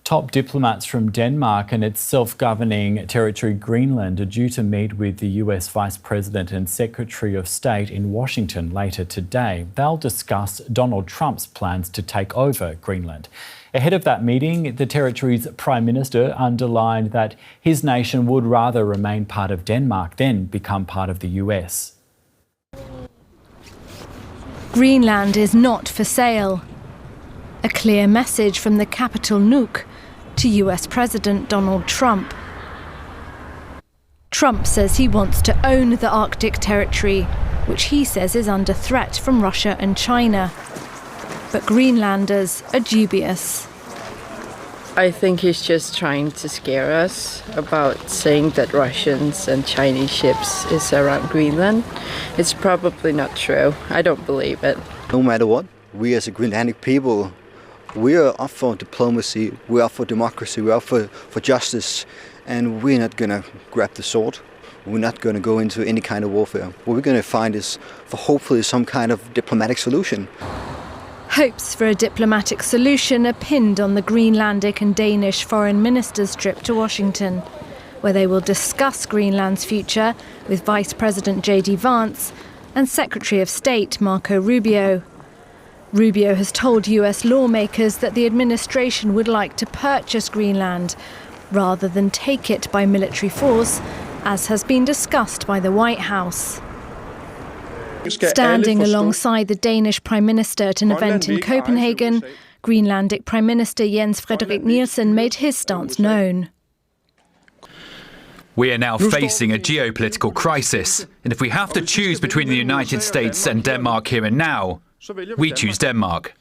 Top diplomats from Denmark and its self-governing territory Greenland are due to meet with the US Vice President and Secretary of State in Washington later today. They'll discuss Donald Trump's plans to take over Greenland. Ahead of that meeting, the territory's Prime Minister underlined that his nation would rather remain part of Denmark than become part of the US. Greenland is not for sale. A clear message from the capital Nuuk to US President Donald Trump. Trump says he wants to own the Arctic territory, which he says is under threat from Russia and China. But Greenlanders are dubious. I think he's just trying to scare us about saying that Russians and Chinese ships is around Greenland. It's probably not true. I don't believe it. No matter what, we as a Greenlandic people, we are up for diplomacy, we're up for democracy, we're up for justice, and we're not going to grab the sword. We're not going to go into any kind of warfare. What we're going to find is for hopefully some kind of diplomatic solution. Hopes for a diplomatic solution are pinned on the Greenlandic and Danish foreign ministers' trip to Washington, where they will discuss Greenland's future with Vice President JD Vance and Secretary of State Marco Rubio. Rubio has told US lawmakers that the administration would like to purchase Greenland rather than take it by military force, as has been discussed by the White House. Standing alongside the Danish Prime Minister at an event in Copenhagen, Greenlandic Prime Minister Jens Frederik Nielsen made his stance known. We are now facing a geopolitical crisis, and if we have to choose between the United States and Denmark here and now, we choose Denmark.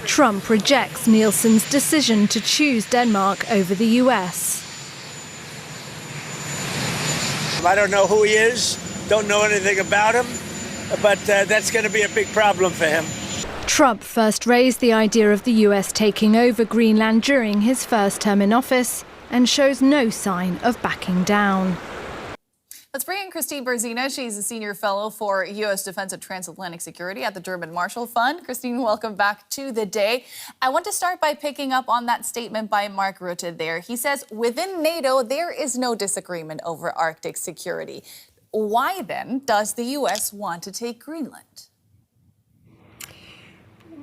Trump rejects Nielsen's decision to choose Denmark over the US. I don't know who he is, don't know anything about him, but that's going to be a big problem for him. Trump first raised the idea of the US taking over Greenland during his first term in office and shows no sign of backing down. Let's bring in Kristine Berzina. She's a senior fellow for U.S. Defense and Transatlantic Security at the German Marshall Fund. Kristine, welcome back to the day. I want to start by picking up on that statement by Mark Rutte there. He says, within NATO, there is no disagreement over Arctic security. Why then does the U.S. want to take Greenland?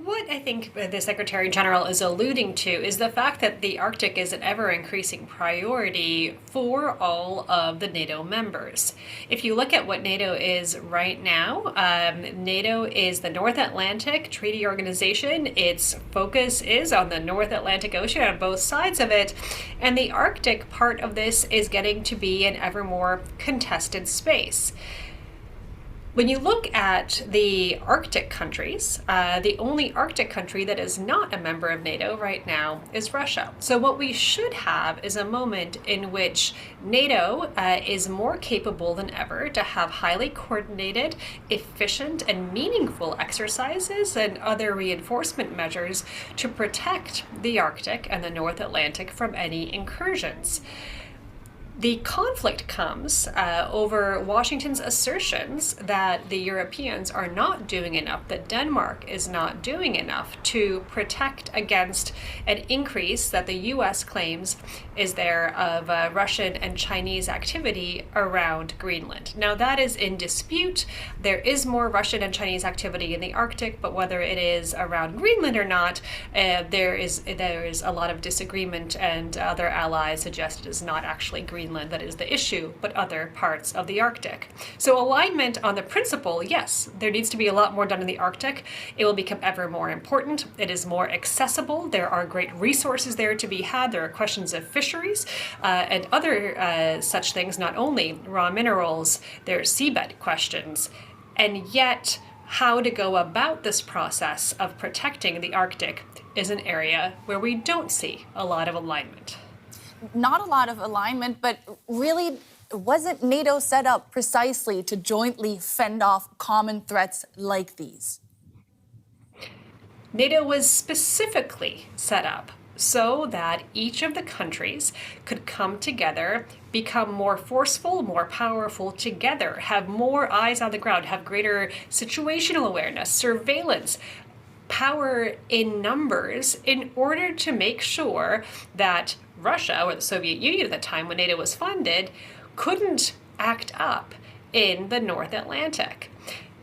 What I think the Secretary General is alluding to is the fact that the Arctic is an ever-increasing priority for all of the NATO members. If you look at what NATO is right now, NATO is the North Atlantic Treaty Organization. Its focus is on the North Atlantic Ocean on both sides of it, and the Arctic part of this is getting to be an ever more contested space. When you look at the Arctic countries, the only Arctic country that is not a member of NATO right now is Russia. So what we should have is a moment in which NATO is more capable than ever to have highly coordinated, efficient, and meaningful exercises and other reinforcement measures to protect the Arctic and the North Atlantic from any incursions. The conflict comes over Washington's assertions that the Europeans are not doing enough, that Denmark is not doing enough to protect against an increase that the U.S. claims is there of Russian and Chinese activity around Greenland. Now that is in dispute. There is more Russian and Chinese activity in the Arctic, but whether it is around Greenland or not, there is a lot of disagreement, and other allies suggest it is not actually Greenland that is the issue, but other parts of the Arctic. So alignment on the principle, yes, there needs to be a lot more done in the Arctic. It will become ever more important. It is more accessible. There are great resources there to be had. There are questions of fisheries and other such things, not only raw minerals, there's seabed questions. And yet, how to go about this process of protecting the Arctic is an area where we don't see a lot of alignment. Not a lot of alignment, but really, wasn't NATO set up precisely to jointly fend off common threats like these? NATO was specifically set up so that each of the countries could come together, become more forceful, more powerful together, have more eyes on the ground, have greater situational awareness, surveillance, power in numbers in order to make sure that Russia, or the Soviet Union at the time when NATO was funded, couldn't act up in the North Atlantic.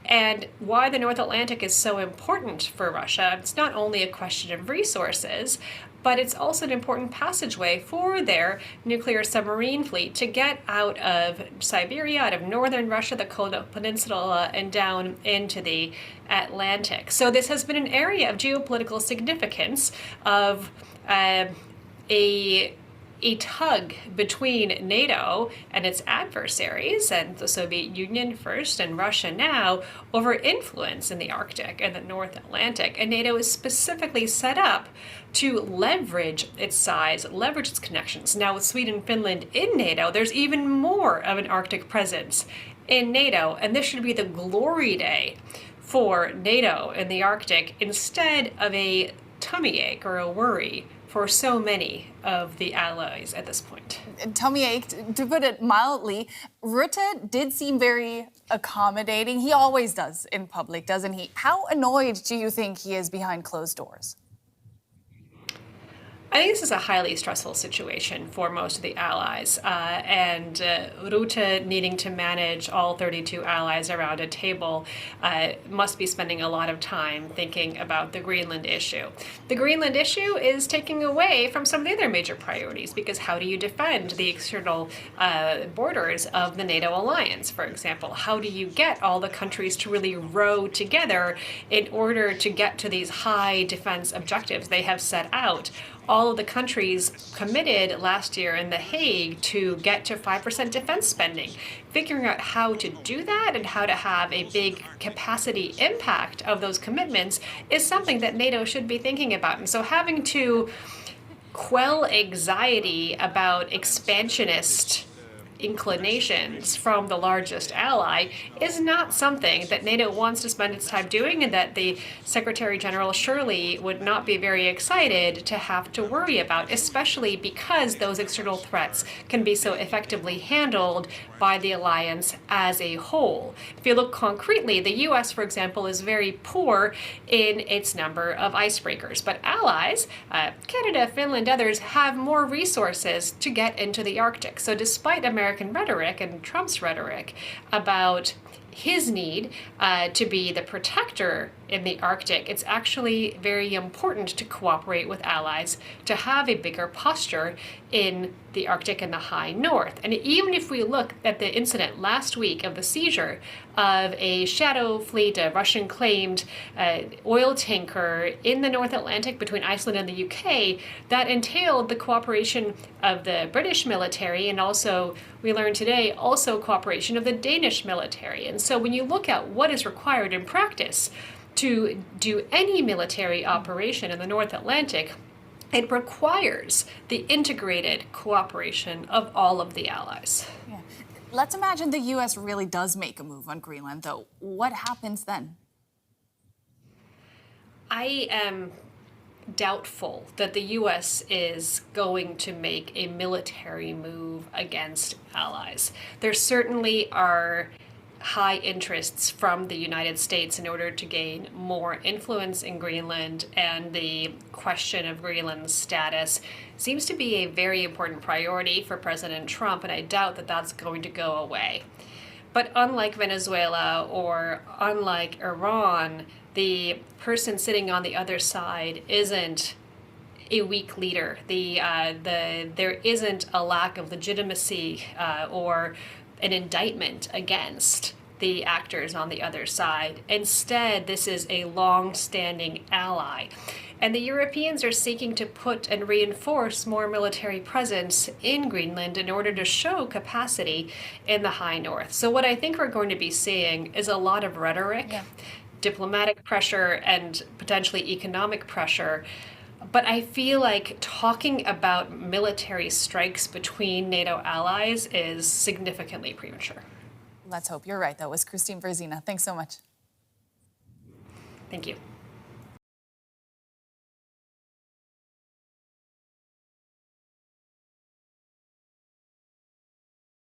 And why the North Atlantic is so important for Russia, it's not only a question of resources, but it's also an important passageway for their nuclear submarine fleet to get out of Siberia, out of northern Russia, the Kola Peninsula, and down into the Atlantic. So this has been an area of geopolitical significance, of a tug between NATO and its adversaries, and the Soviet Union first and Russia now, over influence in the Arctic and the North Atlantic. And NATO is specifically set up to leverage its size, leverage its connections. Now with Sweden and Finland in NATO, there's even more of an Arctic presence in NATO, and this should be the glory day for NATO in the Arctic instead of a tummy ache or a worry for so many of the allies at this point. Tummy ache, to put it mildly. Rutte did seem very accommodating. He always does in public, doesn't he? How annoyed do you think he is behind closed doors? I think this is a highly stressful situation for most of the allies, and Rutte needing to manage all 32 allies around a table must be spending a lot of time thinking about the Greenland issue. The Greenland issue is taking away from some of the other major priorities, because how do you defend the external borders of the NATO alliance, for example? How do you get all the countries to really row together in order to get to these high defense objectives they have set out? All of the countries committed last year in The Hague to get to 5% defense spending. Figuring out how to do that and how to have a big capacity impact of those commitments is something that NATO should be thinking about. And so having to quell anxiety about expansionist inclinations from the largest ally is not something that NATO wants to spend its time doing, and that the Secretary General surely would not be very excited to have to worry about, especially because those external threats can be so effectively handled by the alliance as a whole. If you look concretely, the US, for example, is very poor in its number of icebreakers, but allies, Canada, Finland, others, have more resources to get into the Arctic. So despite American rhetoric and Trump's rhetoric about his need to be the protector in the Arctic, it's actually very important to cooperate with allies to have a bigger posture in the Arctic and the high north. And even if we look at the incident last week of the seizure of a shadow fleet, a Russian-claimed oil tanker in the North Atlantic between Iceland and the UK, that entailed the cooperation of the British military, and also, we learned today, also cooperation of the Danish military. And so when you look at what is required in practice to do any military operation in the North Atlantic, it requires the integrated cooperation of all of the allies. Yeah. Let's imagine the U.S. really does make a move on Greenland, though. What happens then? I am doubtful that the U.S. is going to make a military move against allies. There certainly are high interests from the United States in order to gain more influence in Greenland, and the question of Greenland's status seems to be a very important priority for President Trump, and I doubt that that's going to go away. But unlike Venezuela or unlike Iran, the person sitting on the other side isn't a weak leader. There isn't a lack of legitimacy or an indictment against the actors on the other side. Instead, this is a long-standing ally. And the Europeans are seeking to put and reinforce more military presence in Greenland in order to show capacity in the high north. So what I think we're going to be seeing is a lot of rhetoric, diplomatic pressure, and potentially economic pressure. But I feel like talking about military strikes between NATO allies is significantly premature. Let's hope you're right, though. It was Kristine Berzina. Thanks so much. Thank you.